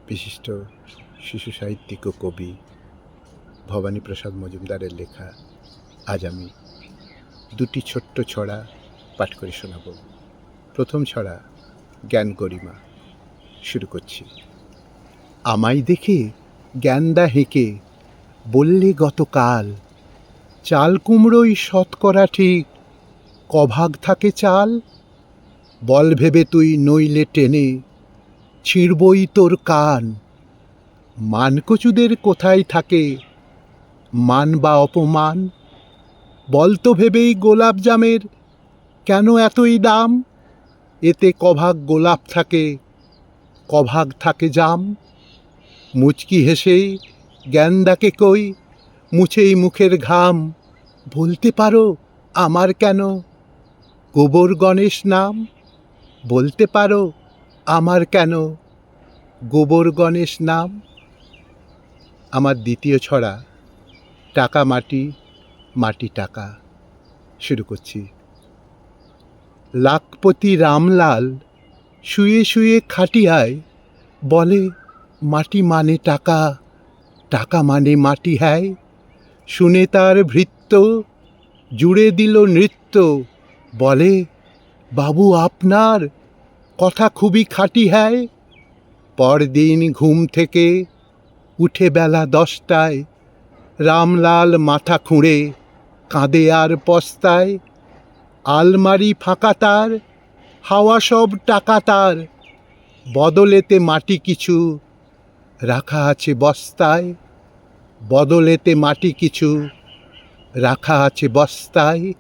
বিশিষ্ট শিশু সাহিত্যিক ও কবি ভবানীপ্রসাদ মজুমদারের লেখা আজ আমি দুটি ছোট্ট ছড়া পাঠ করে শোনাব। প্রথম ছড়া জ্ঞান গরিমা। শুরু করছি। আমায় দেখে জ্ঞানদা হেঁকে বললে গতকাল, চাল কুমড়োই শতকরা ঠিক কভাগ থাকে চাল। বল ভেবে তুই নইলে টেনে ছিঁড়বই তোর কান। মানকচুদের কোথায় থাকে মান বা অপমান? বলতো ভেবেই গোলাপ জামের কেন এতই দাম? এতে কভাগ গোলাপ থাকে, কভাগ থাকে জাম। মুচকি হেসেই জ্ঞানদাকে কই মুছেই মুখের ঘাম, বলতে পারো আমার কেন গোবর গণেশ নাম? বলতে পারো আমার কেন গোবর গণেশ নাম? আমার দ্বিতীয় ছড়া টাকা মাটি, মাটি টাকা। শুরু করছি। লাখপতি রামলাল শুয়ে শুয়ে খাটিয়ায় বলে মাটি মানে টাকা, টাকা মানে মাটি হ্যায়। শুনে তার ভৃত্য জুড়ে দিল নৃত্য, বলে বাবু আপনার কথা খুবই খাঁটি হ্যায়। পরদিন ঘুম থেকে উঠে বেলা 10টায় রামলাল মাথা খুঁড়ে কাঁদে আর পস্তায়। আলমারি ফাঁকা তার, হাওয়া সব টাকা তার, বদলেতে মাটি কিছু রাখা আছে বস্তায়। বদলেতে মাটি কিছু রাখা আছে বস্তায়।